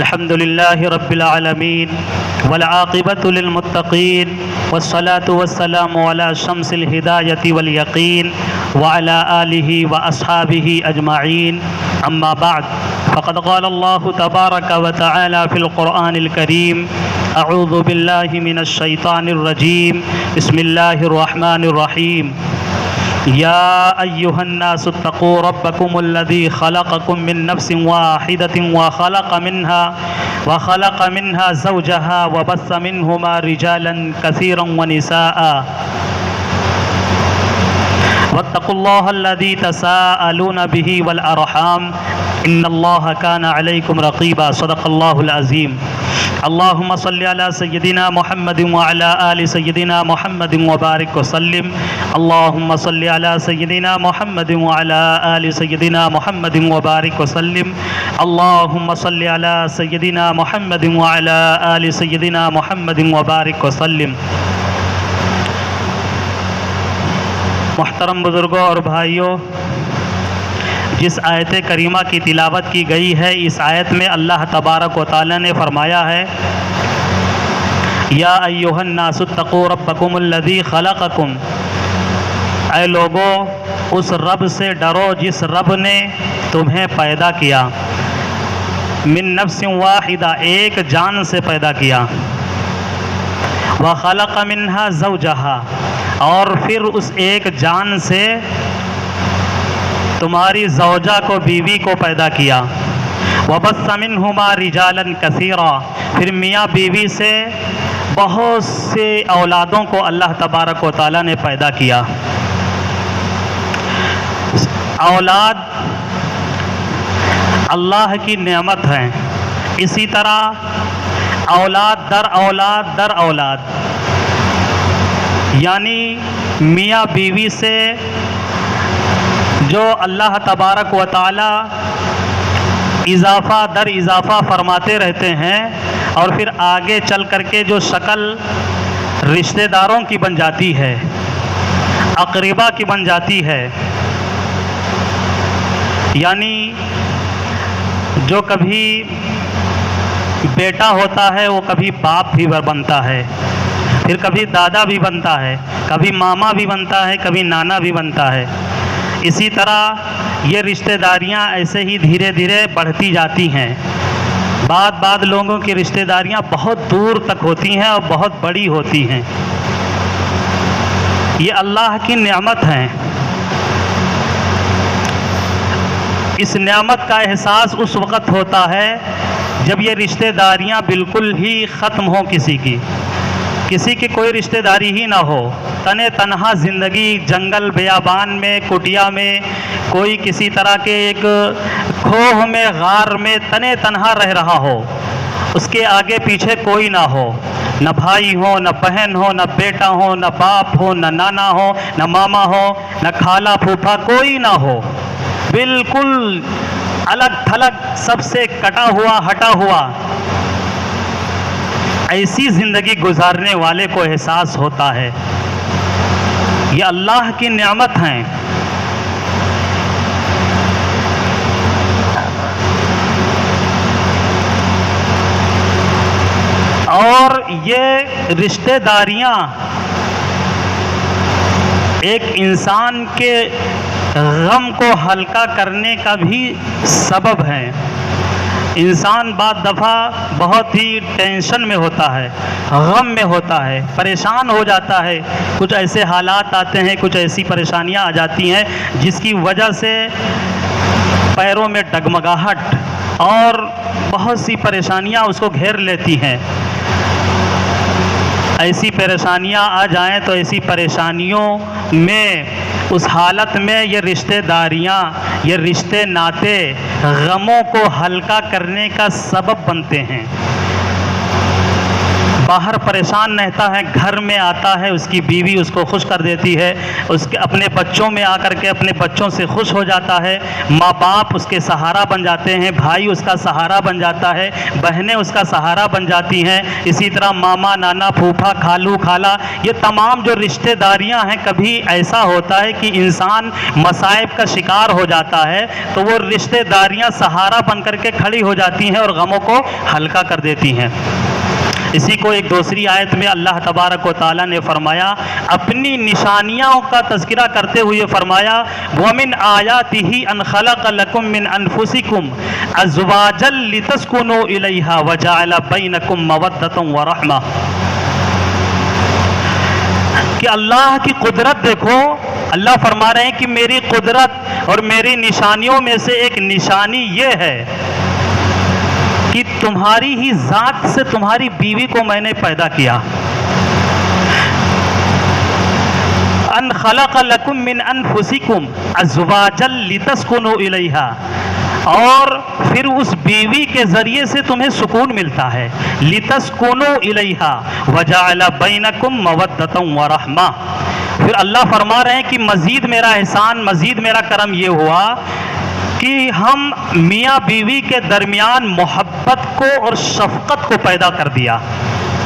الحمد لله رب العالمين والعاقبة للمتقين والصلاة والسلام على شمس الهداية واليقين وعلى آله وأصحابه أجمعين. أما بعد فقد قال الله تبارك وتعالى في القرآن الكريم: أعوذ بالله من الشيطان الرجيم. بسم الله الرحمن الرحيم. يا أيها الناس اتقوا ربكم الذي خلقكم من نفس واحدة وخلق منها زوجها وبث منهما رجالا كثيرا ونساء واتقوا الله الذي تساءلون به والأرحام إن الله كان عليكم رقيبا. صدق الله العظيم. اللهم صل على سيدنا محمد وعلى آل سيدنا محمد وبارك وسلم. اللهم صل على سيدنا محمد وعلى آل سيدنا محمد وبارك وسلم. اللهم صل على سيدنا محمد وعلى آل سيدنا محمد وبارك وسلم. محترم بزرگوں اور بھائیوں، جس آیت کریمہ کی تلاوت کی گئی ہے، اس آیت میں اللہ تبارک و تعالی نے فرمایا ہے: یا ایھا الناس اتقوا ربکم الذی خلقکم، اے لوگو اس رب سے ڈرو جس رب نے تمہیں پیدا کیا، من نفس واحدہ، ایک جان سے پیدا کیا، وخلق منہا زوجہا، اور پھر اس ایک جان سے تمہاری زوجہ کو، بیوی کو پیدا کیا، وبث منہما رجالا کثیرا، پھر میاں بیوی سے بہت سے اولادوں کو اللہ تبارک و تعالی نے پیدا کیا. اولاد اللہ کی نعمت ہے، اسی طرح اولاد در اولاد در اولاد، یعنی میاں بیوی سے جو اللہ تبارک و تعالی اضافہ در اضافہ فرماتے رہتے ہیں، اور پھر آگے چل کر کے جو شکل رشتہ داروں کی بن جاتی ہے، اقربا کی بن جاتی ہے، یعنی جو کبھی بیٹا ہوتا ہے وہ کبھی باپ بھی بنتا ہے، پھر کبھی دادا بھی بنتا ہے، کبھی ماما بھی بنتا ہے، کبھی نانا بھی بنتا ہے. اسی طرح یہ رشتہ داریاں ایسے ہی دھیرے دھیرے بڑھتی جاتی ہیں. بعد لوگوں کی رشتہ داریاں بہت دور تک ہوتی ہیں اور بہت بڑی ہوتی ہیں. یہ اللہ کی نعمت ہیں. اس نعمت کا احساس اس وقت ہوتا ہے جب یہ رشتہ داریاں بالکل ہی ختم ہوں، کسی کی کوئی رشتہ داری ہی نہ ہو، تنے تنہا زندگی جنگل بیابان میں، کٹیا میں، کوئی کسی طرح کے ایک کھوہ میں، غار میں تنے تنہا رہ رہا ہو، اس کے آگے پیچھے کوئی نہ ہو، نہ بھائی ہو، نہ بہن ہو، نہ بیٹا ہو، نہ باپ ہو، نہ نانا ہو، نہ ماما ہو، نہ کھالا پھوپھا، کوئی نہ ہو، بالکل الگ تھلگ، سب سے کٹا ہوا، ہٹا ہوا. ایسی زندگی گزارنے والے کو احساس ہوتا ہے یہ اللہ کی نعمت ہیں. اور یہ رشتہ داریاں ایک انسان کے غم کو ہلکا کرنے کا بھی سبب ہے. انسان بعض دفعہ بہت ہی ٹینشن میں ہوتا ہے، غم میں ہوتا ہے، پریشان ہو جاتا ہے، کچھ ایسے حالات آتے ہیں، کچھ ایسی پریشانیاں آ جاتی ہیں جس کی وجہ سے پیروں میں ڈگمگاہٹ اور بہت سی پریشانیاں اس کو گھیر لیتی ہیں. ایسی پریشانیاں آ جائیں تو ایسی پریشانیوں میں، اس حالت میں یہ رشتہ داریاں، یہ رشتے ناتے غموں کو ہلکا کرنے کا سبب بنتے ہیں. باہر پریشان رہتا ہے، گھر میں آتا ہے، اس کی بیوی اس کو خوش کر دیتی ہے، اس کے اپنے بچوں میں آ کر کے اپنے بچوں سے خوش ہو جاتا ہے، ماں باپ اس کے سہارا بن جاتے ہیں، بھائی اس کا سہارا بن جاتا ہے، بہنیں اس کا سہارا بن جاتی ہیں، اسی طرح ماما نانا پھوپھا خالو خالہ، یہ تمام جو رشتہ داریاں ہیں، کبھی ایسا ہوتا ہے کہ انسان مصائب کا شکار ہو جاتا ہے تو وہ رشتہ داریاں سہارا بن کر کے کھڑی ہو جاتی ہیں اور غموں کو ہلکا کر دیتی ہیں۔ اسی کو ایک دوسری آیت میں اللہ تبارک و تعالیٰ نے فرمایا، اپنی نشانیوں کا تذکرہ کرتے ہوئے فرمایا، وَمِنْ آيَاتِهِ أَنْ خَلَقَ لَكُم مِّنْ أَنفُسِكُمْ أَزْوَاجًا لِتَسْكُنُوا إِلَيْهَا وَجَعَلَ بَيْنَكُم مَّوَدَّةً وَرَحْمَةً۔ کہ اللہ کی قدرت دیکھو، اللہ فرما رہے ہیں کہ میری قدرت اور میری نشانیوں میں سے ایک نشانی یہ ہے کہ تمہاری ہی ذات سے تمہاری بیوی کو میں نے پیدا کیا۔ ان خلق لکم من انفسکم ازواجا لتسکنوا الیہا، اور پھر اس بیوی کے ذریعے سے تمہیں سکون ملتا ہے، لتسکنوا الیہا وجعل بینکم مودۃ ورحمہ۔ پھر اللہ فرما رہے ہیں کہ مزید میرا احسان، مزید میرا کرم یہ ہوا کہ ہم میاں بیوی کے درمیان محبت کو اور شفقت کو پیدا کر دیا۔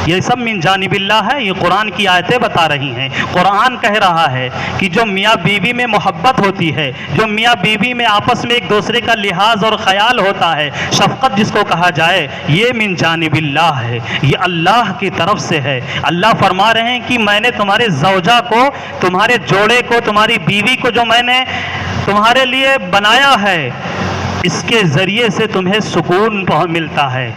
یہ سب من جانب اللہ ہے، یہ قرآن کی آیتیں بتا رہی ہیں۔ قرآن کہہ رہا ہے کہ جو میاں بیوی میں محبت ہوتی ہے، جو میاں بیوی میں آپس میں ایک دوسرے کا لحاظ اور خیال ہوتا ہے، شفقت جس کو کہا جائے، یہ من جانب اللہ ہے، یہ اللہ کی طرف سے ہے۔ اللہ فرما رہے ہیں کہ میں نے تمہارے زوجہ کو، تمہارے جوڑے کو، تمہاری بیوی کو جو میں نے تمہارے لیے بنایا ہے، اس کے ذریعے سے تمہیں سکون ملتا ہے۔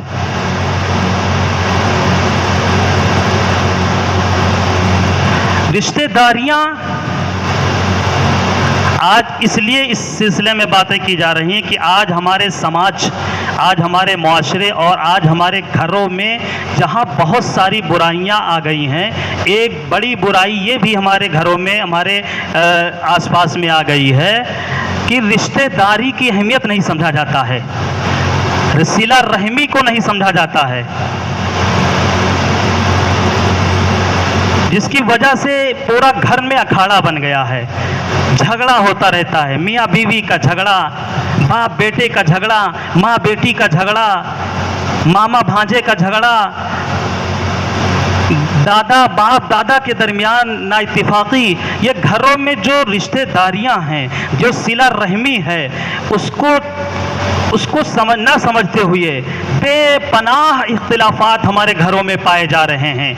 رشتہ داریاں آج اس لیے اس سلسلے میں باتیں کی جا رہی ہیں کہ آج ہمارے سماج، آج ہمارے معاشرے اور آج ہمارے گھروں میں جہاں بہت ساری برائیاں آ گئی ہیں، ایک بڑی برائی یہ بھی ہمارے گھروں میں، ہمارے آس پاس میں آ گئی ہے کہ رشتہ داری کی اہمیت نہیں سمجھا جاتا ہے، صلہ رحمی کو نہیں سمجھا جاتا ہے، جس کی وجہ سے پورا گھر میں اکھاڑا بن گیا ہے، جھگڑا ہوتا رہتا ہے، میاں بیوی کا جھگڑا، باپ بیٹے کا جھگڑا، ماں بیٹی کا جھگڑا، ماما بھانجے کا جھگڑا، دادا باپ دادا کے درمیان نا اتفاقی۔ یہ گھروں میں جو رشتہ داریاں ہیں، جو صلہ رحمی ہے، اس کو نہ سمجھتے ہوئے بے پناہ اختلافات ہمارے گھروں میں پائے جا رہے ہیں۔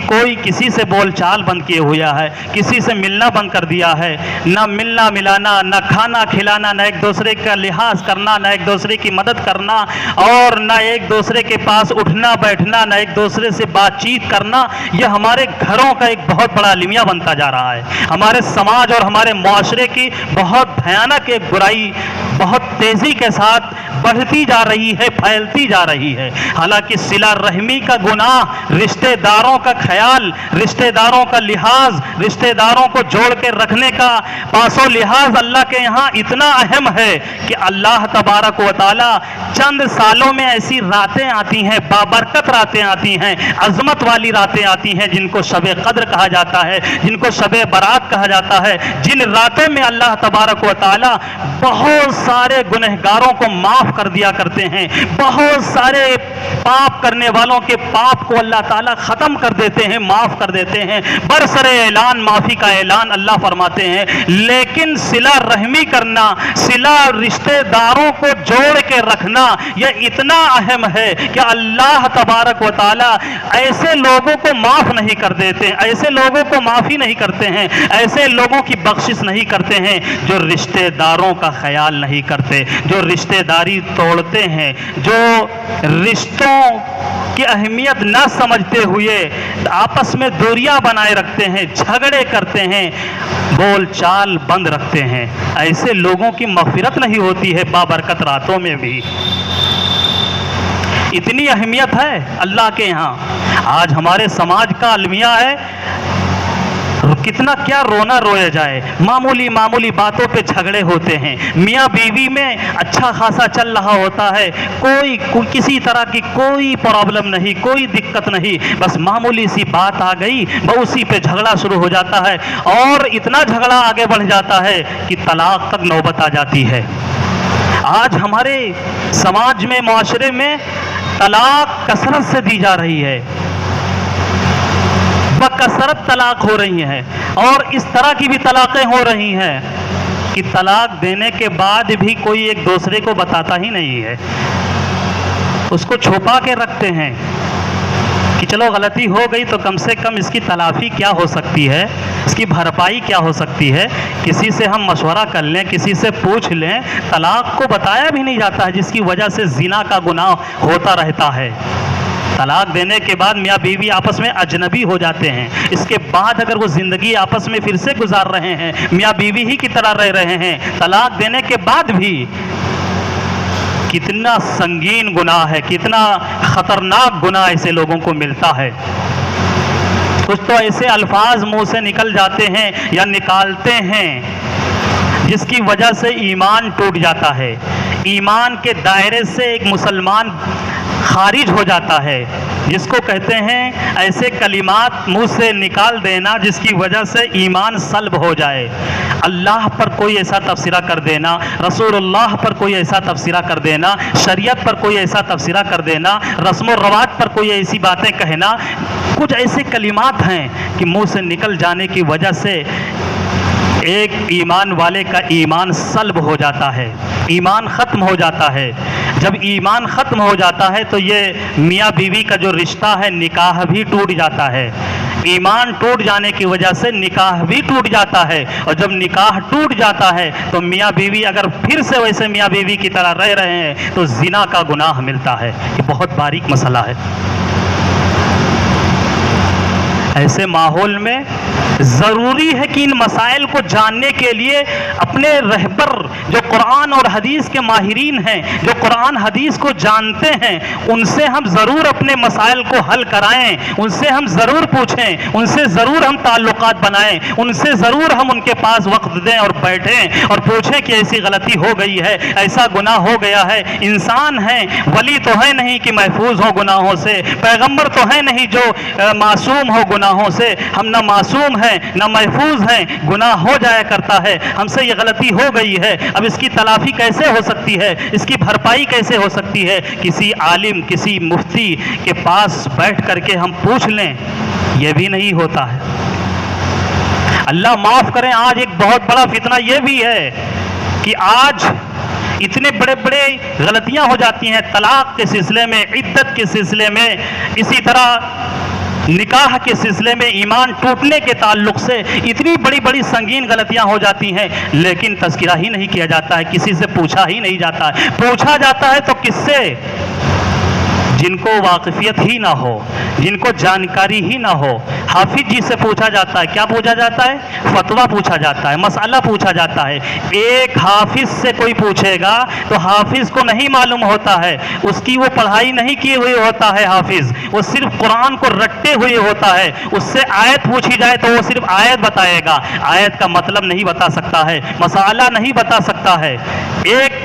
کوئی کسی سے بول چال بند کیے ہوا ہے، کسی سے ملنا بند کر دیا ہے، نہ ملنا ملانا، نہ کھانا کھلانا، نہ ایک دوسرے کا لحاظ کرنا، نہ ایک دوسرے کی مدد کرنا، اور نہ ایک دوسرے کے پاس اٹھنا بیٹھنا، نہ ایک دوسرے سے بات چیت کرنا، یہ ہمارے گھروں کا ایک بہت بڑا المیہ بنتا جا رہا ہے۔ ہمارے سماج اور ہمارے معاشرے کی بہت بھیانک ایک برائی بہت تیزی کے ساتھ بڑھتی جا رہی ہے، پھیلتی جا رہی ہے۔ حالانکہ صلہ رحمی کا گناہ، رشتہ داروں کا خیال، رشتہ داروں کا لحاظ، رشتہ داروں کو جوڑ کے رکھنے کا پاس و لحاظ اللہ کے یہاں اتنا اہم ہے کہ اللہ تبارک و تعالی چند سالوں میں ایسی راتیں آتی ہیں، بابرکت راتیں آتی ہیں، عظمت والی راتیں آتی ہیں، جن کو شب قدر کہا جاتا ہے، جن کو شب برات کہا جاتا ہے، جن راتوں میں اللہ تبارک و تعالی بہت سارے گنہگاروں کو معاف کر دیا کرتے ہیں، بہت سارے پاپ کرنے والوں کے پاپ کو اللہ تعالیٰ ختم کر دیتے ہیں، معاف کر دیتے ہیں، برسر اعلان معافی کا اعلان اللہ فرماتے ہیں۔ لیکن صلہ رحمی کرنا، صلہ رشتہ داروں کو جوڑ کے رکھنا، یہ اتنا اہم ہے کہ اللہ تبارک و تعالیٰ ایسے لوگوں کو معاف نہیں کر دیتے، ایسے لوگوں کو معافی نہیں کرتے ہیں، ایسے لوگوں کی بخشش نہیں کرتے ہیں جو رشتہ داروں کا خیال نہیں کرتے، جو رشتہ داری توڑتے ہیں، جو رشتوں کی اہمیت نہ سمجھتے ہوئے آپس میں دوریاں بنائے رکھتے ہیں، جھگڑے کرتے ہیں، بول چال بند رکھتے ہیں۔ ایسے لوگوں کی مغفرت نہیں ہوتی ہے بابرکت راتوں میں بھی۔ اتنی اہمیت، اہمیت، اہمیت ہے اللہ کے یہاں۔ آج ہمارے سماج کا المیہ ہے، کہ رشتہ داری، رشتہ داروں کا خیال، رشتہ داروں کو جوڑ کے رکھنا، یہ اتنا اہم ہے کہ اللہ تبارک و تعالیٰ ایسے لوگوں کو معاف کر دیا کرتے ہیں، ایسے لوگوں کو معافی نہیں کرتے ہیں۔ کتنا کیا رونا رویا جائے، معمولی معمولی باتوں پہ جھگڑے ہوتے ہیں، میاں بیوی میں اچھا خاصا چل رہا ہوتا ہے، کوئی کسی طرح کی کوئی پرابلم نہیں، کوئی دقت نہیں، بس معمولی سی بات آ گئی اسی پہ جھگڑا شروع ہو جاتا ہے، اور اتنا جھگڑا آگے بڑھ جاتا ہے کہ طلاق تک نوبت آ جاتی ہے۔ آج ہمارے سماج میں، معاشرے میں طلاق کثرت سے دی جا رہی ہے، بکثرت طلاق ہو رہی ہیں، اور اس طرح کی بھی طلاقیں ہو رہی ہیں کہ طلاق دینے کے بعد بھی کوئی ایک دوسرے کو بتاتا ہی نہیں ہے، اس کو چھپا کے رکھتے ہیں کہ چلو غلطی ہو گئی تو کم سے کم اس کی تلافی کیا ہو سکتی ہے، اس کی بھرپائی کیا ہو سکتی ہے، کسی سے ہم مشورہ کر لیں، کسی سے پوچھ لیں۔ طلاق کو بتایا بھی نہیں جاتا ہے، جس کی وجہ سے زنا کا گناہ ہوتا رہتا ہے۔ طلاق دینے کے بعد میاں بیوی آپس میں اجنبی ہو جاتے ہیں، اس کے بعد اگر وہ زندگی آپس میں پھر سے گزار رہے ہیں، میاں بیوی ہی کی طرح رہ رہے ہیں، طلاق دینے کے بعد بھی کتنا سنگین گناہ ہے، کتنا خطرناک گناہ ایسے لوگوں کو ملتا ہے۔ کچھ تو ایسے الفاظ منہ سے نکل جاتے ہیں یا نکالتے ہیں جس کی وجہ سے ایمان ٹوٹ جاتا ہے، ایمان کے دائرے سے ایک مسلمان خارج ہو جاتا ہے، جس کو کہتے ہیں ایسے کلمات منہ سے نکال دینا جس کی وجہ سے ایمان سلب ہو جائے۔ اللہ پر کوئی ایسا تبصرہ کر دینا، رسول اللہ پر کوئی ایسا تبصرہ کر دینا، شریعت پر کوئی ایسا تبصرہ کر دینا، رسم و رواج پر کوئی ایسی باتیں کہنا، کچھ ایسے کلمات ہیں کہ منہ سے نکل جانے کی وجہ سے ایک ایمان والے کا ایمان سلب ہو جاتا ہے، ایمان ختم ہو جاتا ہے۔ جب ایمان ختم ہو جاتا ہے تو یہ میاں بیوی کا جو رشتہ ہے نکاح بھی ٹوٹ جاتا ہے، ایمان ٹوٹ جانے کی وجہ سے نکاح بھی ٹوٹ جاتا ہے، اور جب نکاح ٹوٹ جاتا ہے تو میاں بیوی اگر پھر سے ویسے میاں بیوی کی طرح رہ رہے ہیں تو زنا کا گناہ ملتا ہے۔ یہ بہت باریک مسئلہ ہے۔ ایسے ماحول میں ضروری ہے کہ ان مسائل کو جاننے کے لیے اپنے رہبر جو قرآن اور حدیث کے ماہرین ہیں، جو قرآن حدیث کو جانتے ہیں، ان سے ہم ضرور اپنے مسائل کو حل کرائیں، ان سے ہم ضرور پوچھیں، ان سے ضرور ہم تعلقات بنائیں، ان سے ضرور ہم ان کے پاس وقت دیں اور بیٹھیں اور پوچھیں کہ ایسی غلطی ہو گئی ہے، ایسا گناہ ہو گیا ہے۔ انسان ہیں، ولی تو ہے نہیں کہ محفوظ ہو گناہوں سے، پیغمبر تو ہے نہیں جو معصوم ہو گناہوں سے، ہم نہ معصوم ہیں نہ محفوظ ہیں، گناہ ہو جایا کرتا ہے، ہم سے یہ غلطی ہو گئی ہے، اب اس کی تلافی کیسے ہو سکتی ہے، اس کی بھرپائی کیسے ہو سکتی ہے؟ کسی عالم، کسی مفتی کے پاس بیٹھ کر کے ہم پوچھ لیں، یہ بھی نہیں ہوتا ہے۔ اللہ معاف کریں، آج ایک بہت بڑا فتنہ یہ بھی ہے کہ آج اتنے بڑے بڑے غلطیاں ہو جاتی ہیں طلاق کے سلسلے میں، عدت کے سلسلے میں، اسی طرح نکاح کے سلسلے میں، ایمان ٹوٹنے کے تعلق سے اتنی بڑی بڑی سنگین غلطیاں ہو جاتی ہیں، لیکن تذکرہ ہی نہیں کیا جاتا ہے، کسی سے پوچھا ہی نہیں جاتا ہے۔ پوچھا جاتا ہے تو کس سے؟ جن کو واقفیت ہی نہ ہو، جن کو جانکاری ہی نہ ہو۔ حافظ جی سے پوچھا جاتا ہے، کیا پوچھا جاتا ہے؟ فتویٰ پوچھا جاتا ہے، مسئلہ پوچھا جاتا ہے۔ ایک حافظ سے کوئی پوچھے گا تو حافظ کو نہیں معلوم ہوتا ہے، اس کی وہ پڑھائی نہیں کی ہوئی ہوتا ہے حافظ، وہ صرف قرآن کو رٹے ہوئے ہوتا ہے۔ اس سے آیت پوچھی جائے تو وہ صرف آیت بتائے گا، آیت کا مطلب نہیں بتا سکتا ہے، مسئلہ نہیں بتا سکتا ہے۔ ایک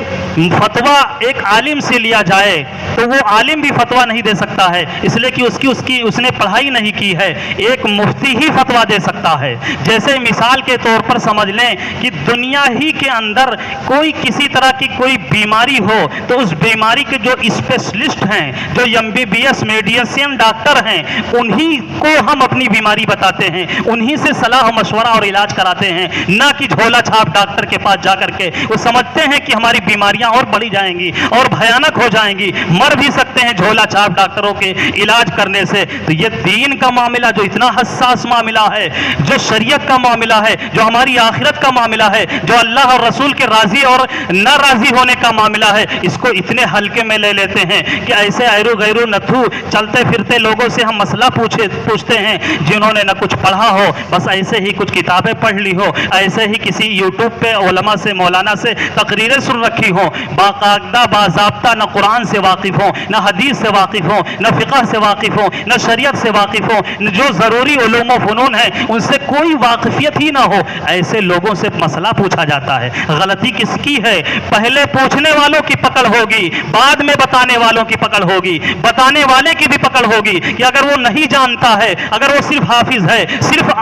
فتویٰ ایک عالم سے لیا جائے تو وہ عالم بھی فتویٰ نہیں دے سکتا ہے، اس لیے کہ اس نے پڑھائی نہیں کی ہے۔ ایک مفتی ہی فتویٰ دے سکتا ہے۔ جیسے مثال کے طور پر سمجھ لیں کہ دنیا ہی کے اندر کوئی کسی طرح کی کوئی بیماری ہو تو اس بیماری کے جو اسپیشلسٹ ہیں، جو MBBS میڈیسین ڈاکٹر ہیں، انہی کو ہم اپنی بیماری بتاتے ہیں، انہی سے صلاح و مشورہ اور علاج کراتے ہیں، نہ کہ جھولا چھاپ ڈاکٹر کے پاس جا کر کے وہ سمجھتے ہیں کہ ہماری بیماریاں اور بڑھی جائیں گی اور بھیانک ہو جائیں گی، مر بھی سکتے ہیں جھولا چھاپ ڈاکٹروں کے علاج کرنے سے۔ تو یہ دین کا معاملہ جو اتنا حساس معاملہ ہے، جو شریعت کا معاملہ ہے، جو ہماری آخرت کا معاملہ ہے، جو اللہ اور رسول کے راضی اور نہ راضی ہونے کا معاملہ ہے، اس کو اتنے ہلکے میں لے لیتے ہیں کہ ایسے ایرو غیرو نتھو چلتے پھرتے لوگوں سے ہم مسئلہ پوچھتے ہیں جنہوں نے نہ کچھ پڑھا ہو، بس ایسے ہی کچھ کتابیں پڑھ لی ہو، ایسے ہی کسی یوٹیوب پہ علماء سے مولانا سے تقریریں سن رکھی ہوں، باقاعدہ باضابطہ نہ قرآن سے واقف ہوں، نہ حدیث سے واقف ہوں، نہ فقہ سے واقف ہوں، نہ شریعت سے واقف ہوں، جو ضروری علوم و فنون ہیں ان سے کوئی واقفیت ہی نہ ہو، ایسے لوگوں سے مسئلہ پوچھا جاتا ہے۔ غلطی کس کی ہے؟ پہلے پوچھنے والوں کی پکڑ ہوگی، بعد میں بتانے والوں کی پکڑ ہوگی، بتانے والے کی بھی پکڑ ہوگی کہ اگر وہ نہیں جانتا ہے، اگر وہ صرف حافظ ہے، صرف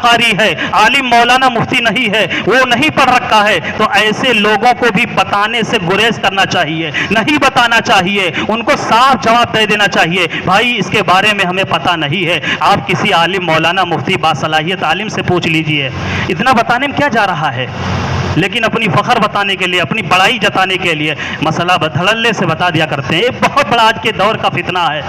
قاری ہے، عالم مولانا مفتی نہیں ہے، وہ نہیں پڑھ رکھا ہے، تو ایسے لوگوں کو بھی بتانے سے گریز کرنا چاہیے، نہیں بتانا چاہیے، ان کو صاف جواب دے دینا چاہیے، بھائی اس کے بارے میں ہمیں پتہ نہیں ہے، آپ کسی عالم مولانا مفتی باصلاحیت عالم سے پوچھ لیجئے۔ اتنا بتانے میں کیا جا رہا ہے؟ لیکن اپنی فخر بتانے کے لیے، اپنی بڑائی جتانے کے لیے مسئلہ دھڑلے سے بتا دیا کرتے ہیں۔ ایک بہت بڑا آج کے دور کا فتنہ ہے،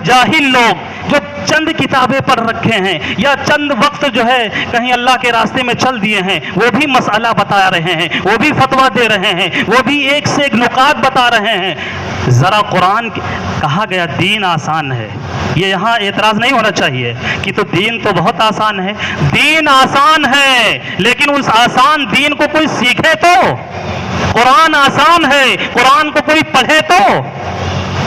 جاہل لوگ جو چند کتابیں پڑھ رکھے ہیں یا چند وقت جو ہے کہیں اللہ کے راستے میں چل دیے ہیں، وہ بھی مسئلہ بتا رہے ہیں، وہ بھی فتویٰ دے رہے ہیں، وہ بھی ایک سے ایک نکات بتا رہے ہیں۔ ذرا قرآن کہا گیا دین آسان ہے، یہ یہاں اعتراض نہیں ہونا چاہیے کہ تو دین تو بہت آسان ہے، دین آسان ہے، لیکن اس آسان دین کو کوئی سیکھے تو۔ قرآن آسان ہے، قرآن کو کوئی پڑھے تو۔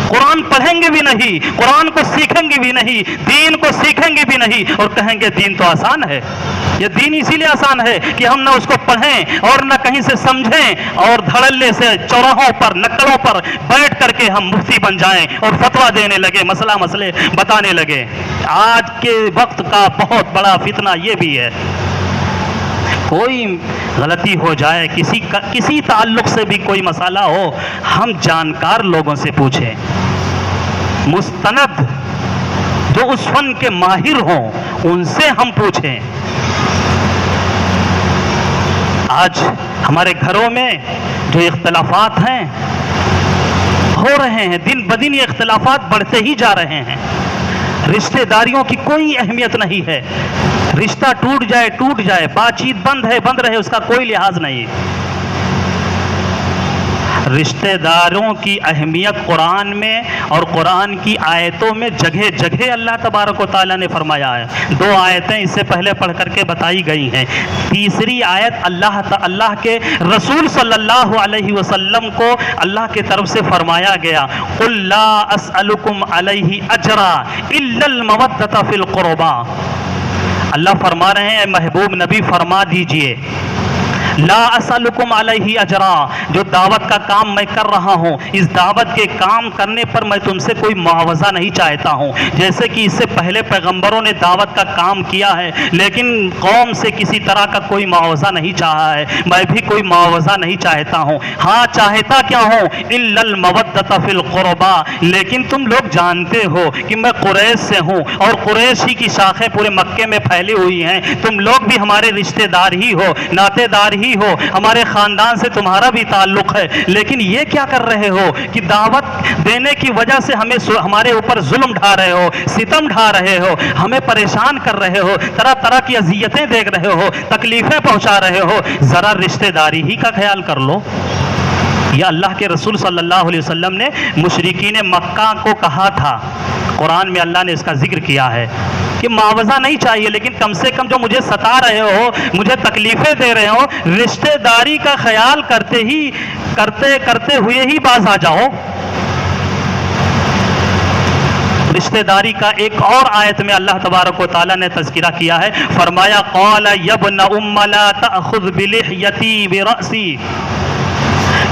قرآن پڑھیں گے بھی نہیں، قرآن کو سیکھیں گے بھی نہیں، دین کو سیکھیں گے بھی نہیں اور کہیں گے دین تو آسان ہے۔ یہ دین اسی لیے آسان ہے کہ ہم نہ اس کو پڑھیں اور نہ کہیں سے سمجھیں اور دھڑلے سے چوراہوں پر نکڑوں پر بیٹھ کر کے ہم مفتی بن جائیں اور فتویٰ دینے لگے، مسئلے بتانے لگے۔ آج کے وقت کا بہت بڑا فتنہ یہ بھی ہے، کوئی غلطی ہو جائے، کسی تعلق سے بھی کوئی مسئلہ ہو، ہم جانکار لوگوں سے پوچھیں، مستند جو اس فن کے ماہر ہوں ان سے ہم پوچھیں۔ آج ہمارے گھروں میں جو اختلافات ہیں ہو رہے ہیں، دن بدن یہ اختلافات بڑھتے ہی جا رہے ہیں، رشتہ داریوں کی کوئی اہمیت نہیں ہے، رشتہ ٹوٹ جائے، بات چیت بند رہے، اس کا کوئی لحاظ نہیں۔ رشتہ داروں کی اہمیت قرآن میں اور قرآن کی آیتوں میں جگہ جگہ اللہ تبارک و تعالیٰ نے فرمایا ہے۔ 2 آیتیں اس سے پہلے پڑھ کر کے بتائی گئی ہیں، تیسری آیت اللہ کے رسول صلی اللہ علیہ وسلم کو اللہ کی طرف سے فرمایا گیا، قُلْ لَا أَسْأَلُكُمْ عَلَيْهِ أَجْرًا إِلَّا الْمَوَدَّةَ فِي الْقُرْبَى۔ اللہ فرما رہے ہیں، محبوب نبی فرما دیجئے، لا اسألکم علیہ اجرا، جو دعوت کا کام میں کر رہا ہوں، اس دعوت کے کام کرنے پر میں تم سے کوئی معاوضہ نہیں چاہتا ہوں۔ جیسے کہ اس سے پہلے پیغمبروں نے دعوت کا کام کیا ہے لیکن قوم سے کسی طرح کا کوئی معاوضہ نہیں چاہا ہے، میں بھی کوئی معاوضہ نہیں چاہتا ہوں۔ ہاں چاہتا کیا ہوں؟ الا المودۃ فی القربى، لیکن تم لوگ جانتے ہو کہ میں قریش سے ہوں اور قریش ہی کی شاخیں پورے مکے میں پھیلی ہوئی ہیں، تم لوگ بھی ہمارے رشتہ دار ہی ہو، ناتے دار ہی ہو، ہمارے خاندان سے تمہارا بھی تعلق ہے، لیکن یہ کیا کر رہے ہو کہ دعوت دینے کی وجہ سے ہمارے اوپر ظلم ڈھا رہے ہو، ستم ڈھا رہے ہو، ہمیں پریشان کر رہے ہو، طرح طرح کی اذیتیں دیکھ رہے ہو، تکلیفیں پہنچا رہے ہو، ذرا رشتہ داری ہی کا خیال کر لو۔ یہ اللہ کے رسول صلی اللہ علیہ وسلم نے مشرکین مکہ کو کہا تھا، قرآن میں اللہ نے اس کا ذکر کیا ہے کہ معاوضہ نہیں چاہیے، لیکن کم سے کم جو مجھے ستا رہے ہو، مجھے تکلیفیں دے رہے ہو، رشتہ داری کا خیال کرتے ہوئے ہی باز آ جاؤ۔ رشتہ داری کا ایک اور آیت میں اللہ تبارک و تعالیٰ نے تذکرہ کیا ہے، فرمایا قال یا ابن ام لا تأخذ بلحیتی برأسی۔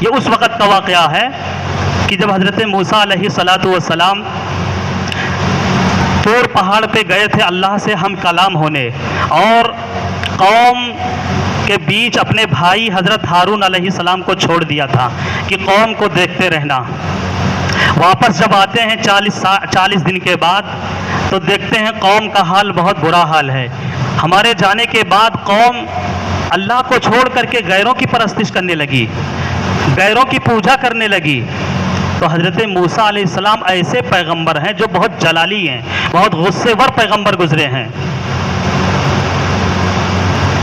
یہ اس وقت کا واقعہ ہے کہ جب حضرت موسیٰ علیہ السلام طور پہاڑ پہ گئے تھے اللہ سے ہم کلام ہونے، اور قوم کے بیچ اپنے بھائی حضرت ہارون علیہ السلام کو چھوڑ دیا تھا کہ قوم کو دیکھتے رہنا۔ واپس جب آتے ہیں 40 دن کے بعد تو دیکھتے ہیں قوم کا حال بہت برا حال ہے۔ ہمارے جانے کے بعد قوم اللہ کو چھوڑ کر کے غیروں کی پرستش کرنے لگی، غیروں کی پوجا کرنے لگی۔ تو حضرت موسیٰ علیہ السلام ایسے پیغمبر ہیں جو بہت جلالی ہیں، بہت غصے ور پیغمبر گزرے ہیں۔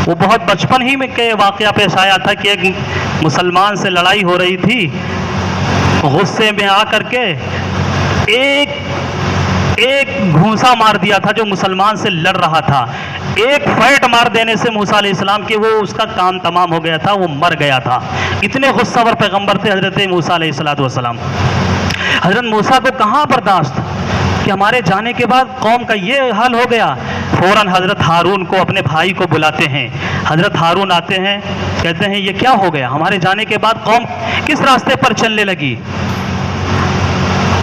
وہ بہت بچپن ہی میں کے واقعہ پیش آیا تھا کہ ایک مسلمان سے لڑائی ہو رہی تھی، غصے میں آ کر کے ایک ایک گھونسا مار دیا تھا جو مسلمان سے لڑ رہا تھا، ایک فیٹ مار دینے سے موسیٰ علیہ السلام کے وہ اس کا کام تمام ہو گیا تھا، وہ مر گیا تھا۔ اتنے غصہ ور پیغمبر تھے حضرت موسیٰ علیہ السلام۔ حضرت موسیٰ کو کہاں برداشت کہ ہمارے جانے کے بعد قوم کا یہ حال ہو گیا۔ فوراً حضرت ہارون کو، اپنے بھائی کو بلاتے ہیں۔ حضرت ہارون آتے ہیں، کہتے ہیں یہ کیا ہو گیا، ہمارے جانے کے بعد قوم کس راستے پر چلنے لگی؟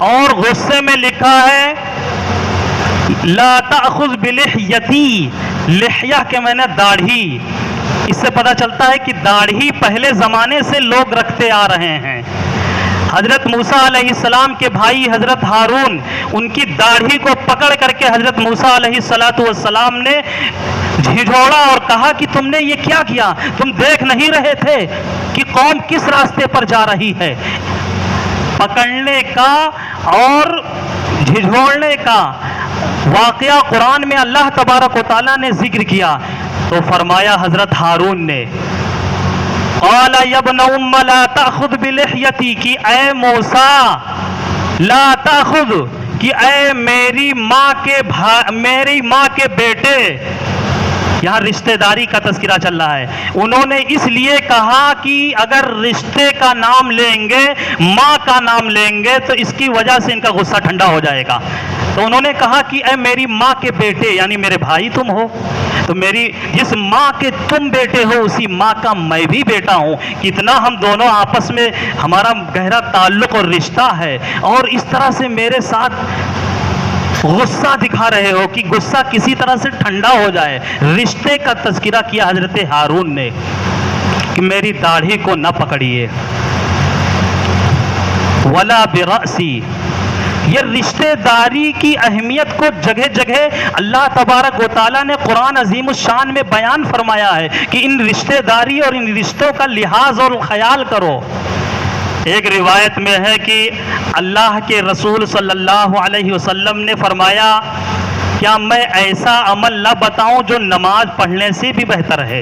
اور غصے میں لکھا ہے لا تأخذ بلحیتی، لحیہ کے معنی داڑھی۔ اس سے پتہ چلتا ہے کہ داڑھی پہلے زمانے سے لوگ رکھتے آ رہے ہیں۔ حضرت موسیٰ علیہ السلام کے بھائی حضرت ہارون ان کی داڑھی کو پکڑ کر کے حضرت موسیٰ علیہ السلام نے جھنجھوڑا اور کہا کہ تم نے یہ کیا کیا؟ تم دیکھ نہیں رہے تھے کہ قوم کس راستے پر جا رہی ہے؟ پکڑنے کا اور جھنجھوڑنے کا واقعہ قرآن میں اللہ تبارک و تعالیٰ نے ذکر کیا تو فرمایا حضرت ہارون نے قال یا ابن ام لا تأخذ بلحیتی، کہ اے موسیٰ لا تأخذ، کہ اے میری ماں کے بیٹے۔ یہاں رشتہ داری کا تذکرہ چل رہا ہے۔ انہوں نے اس لیے کہا کہ اگر رشتے کا نام لیں گے، ماں کا نام لیں گے تو اس کی وجہ سے ان کا غصہ ٹھنڈا ہو جائے گا۔ تو انہوں نے کہا کہ اے میری ماں کے بیٹے، یعنی میرے بھائی تم ہو، تو میری جس ماں کے تم بیٹے ہو اسی ماں کا میں بھی بیٹا ہوں۔ کتنا ہم دونوں آپس میں ہمارا گہرا تعلق اور رشتہ ہے، اور اس طرح سے میرے ساتھ غصہ دکھا رہے ہو کہ غصہ کسی طرح سے ٹھنڈا ہو جائے۔ رشتے کا تذکرہ کیا حضرت ہارون نے کہ میری داڑھی کو نہ پکڑیے، ولا برأسی۔ یہ رشتہ داری کی اہمیت کو جگہ جگہ اللہ تبارک و تعالیٰ نے قرآن عظیم الشان میں بیان فرمایا ہے کہ ان رشتہ داری اور ان رشتوں کا لحاظ اور خیال کرو۔ ایک روایت میں ہے کہ اللہ کے رسول صلی اللہ علیہ وسلم نے فرمایا کیا میں ایسا عمل نہ بتاؤں جو نماز پڑھنے سے بھی بہتر ہے،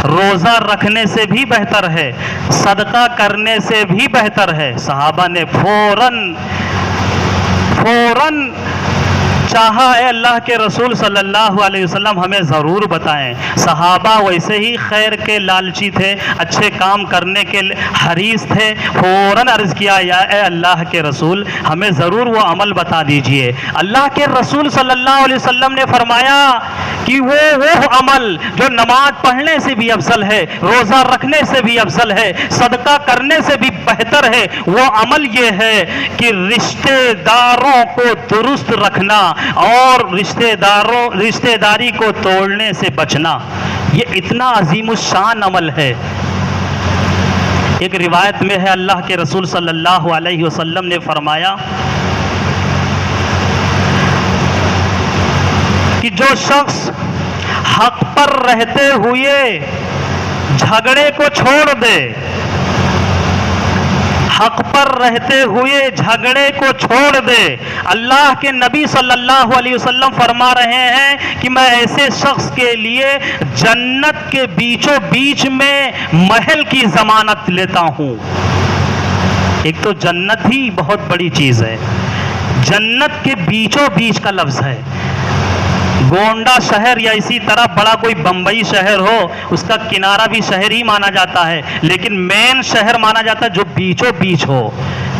روزہ رکھنے سے بھی بہتر ہے، صدقہ کرنے سے بھی بہتر ہے؟ صحابہ نے فوراً چاہا اے اللہ کے رسول صلی اللہ علیہ وسلم ہمیں ضرور بتائیں۔ صحابہ ویسے ہی خیر کے لالچی تھے، اچھے کام کرنے کے حریص تھے، فوراً عرض کیا یا اے اللہ کے رسول ہمیں ضرور وہ عمل بتا دیجئے۔ اللہ کے رسول صلی اللہ علیہ وسلم نے فرمایا کہ وہ عمل جو نماز پڑھنے سے بھی افضل ہے، روزہ رکھنے سے بھی افضل ہے، صدقہ کرنے سے بھی بہتر ہے، وہ عمل یہ ہے کہ رشتہ داروں کو درست رکھنا اور رشتہ داری کو توڑنے سے بچنا۔ یہ اتنا عظیم الشان عمل ہے۔ ایک روایت میں ہے اللہ کے رسول صلی اللہ علیہ وسلم نے فرمایا کہ جو شخص حق پر رہتے ہوئے جھگڑے کو چھوڑ دے، حق پر رہتے ہوئے جھگڑے کو چھوڑ دے، اللہ کے نبی صلی اللہ علیہ وسلم فرما رہے ہیں کہ میں ایسے شخص کے لیے جنت کے بیچوں بیچ میں محل کی ضمانت لیتا ہوں۔ ایک تو جنت ہی بہت بڑی چیز ہے، جنت کے بیچوں بیچ کا لفظ ہے۔ گونڈا شہر یا اسی طرح بڑا کوئی بمبئی شہر ہو، اس کا کنارہ بھی شہر ہی مانا جاتا ہے، لیکن مین شہر مانا جاتا ہے جو بیچوں بیچ ہو،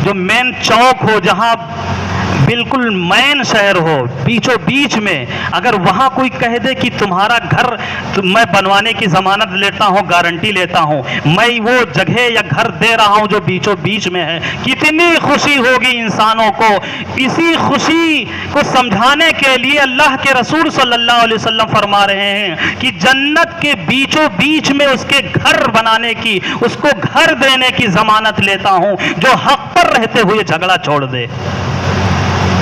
جو مین چوک ہو، جہاں بالکل مین شہر ہو، بیچوں بیچ میں اگر وہاں کوئی کہہ دے کہ تمہارا گھر میں بنوانے کی ضمانت لیتا ہوں، گارنٹی لیتا ہوں، میں وہ جگہ یا گھر دے رہا ہوں جو بیچوں بیچ میں ہے، کتنی خوشی ہوگی انسانوں کو۔ اسی خوشی کو سمجھانے کے لیے اللہ کے رسول صلی اللہ علیہ وسلم فرما رہے ہیں کہ جنت کے بیچوں بیچ میں اس کے گھر بنانے کی، اس کو گھر دینے کی ضمانت لیتا ہوں جو حق پر رہتے ہوئے جھگڑا چھوڑ دے۔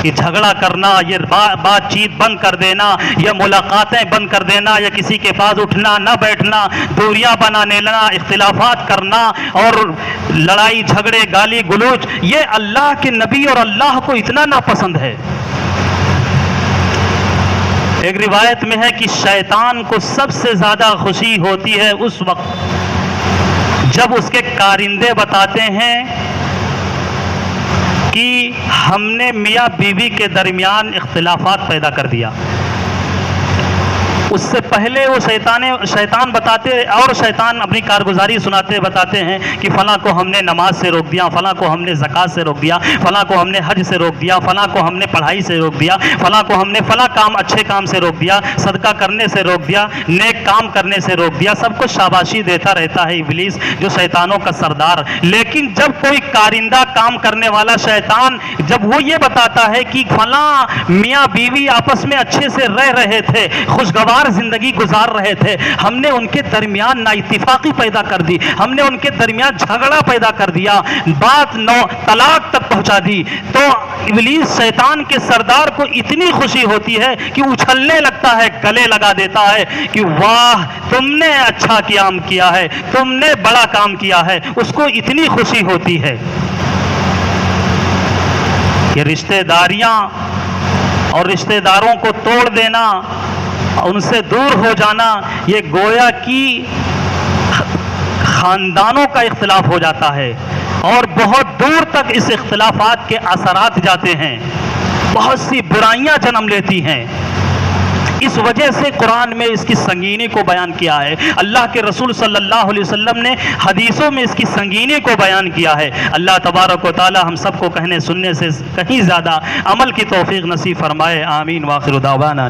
کہ جھگڑا کرنا، یہ بات چیت بند کر دینا، یا ملاقاتیں بند کر دینا، یا کسی کے پاس اٹھنا نہ بیٹھنا، دوریاں بنانے لینا، اختلافات کرنا اور لڑائی جھگڑے گالی گلوچ، یہ اللہ کے نبی اور اللہ کو اتنا ناپسند ہے۔ ایک روایت میں ہے کہ شیطان کو سب سے زیادہ خوشی ہوتی ہے اس وقت جب اس کے کارندے بتاتے ہیں کہ کہ ہم نے میاں بیوی کے درمیان اختلافات پیدا کر دیا. اس سے پہلے وہ شیطان بتاتے اور شیطان اپنی کارگزاری سناتے بتاتے ہیں کہ فلاں کو ہم نے نماز سے روک دیا, فلاں کو ہم نے زکوٰۃ سے روک دیا, فلاں کو ہم نے حج سے روک دیا, فلاں کو ہم نے پڑھائی سے روک دیا, فلاں کو ہم نے فلاں کام اچھے کام سے روک دیا, صدقہ کرنے سے روک دیا, نیک کام کرنے سے روک دیا. سب کو شاباشی دیتا رہتا ہے ابلیس جو شیطانوں کا سردار. لیکن جب کوئی کارندہ کام کرنے والا شیطان جب وہ یہ بتاتا ہے کہ فلاں میاں بیوی آپس میں اچھے سے رہ رہے تھے, خوشگوار زندگی گزار رہے تھے, ہم نے ان کے درمیان نا اتفاقی پیدا کر دی, ہم نے ان کے درمیان جھگڑا پیدا کر دیا, بات طلاق تک پہنچا دی, تو ابلیس شیطان کے سردار کو اتنی خوشی ہوتی ہے کہ اچھلنے لگتا ہے, گلے لگا دیتا ہے کہ واہ تم نے اچھا کام کیا ہے, تم نے بڑا کام کیا ہے. اس کو اتنی خوشی ہوتی ہے. یہ رشتہ داریاں اور رشتہ داروں کو توڑ دینا, ان سے دور ہو جانا, یہ گویا کی خاندانوں کا اختلاف ہو جاتا ہے اور بہت دور تک اس اختلافات کے اثرات جاتے ہیں, بہت سی برائیاں جنم لیتی ہیں. اس وجہ سے قرآن میں اس کی سنگینی کو بیان کیا ہے. اللہ کے رسول صلی اللہ علیہ وسلم نے حدیثوں میں اس کی سنگینی کو بیان کیا ہے. اللہ تبارک و تعالی ہم سب کو کہنے سننے سے کہیں زیادہ عمل کی توفیق نصیب فرمائے. آمین. واخر دعوانا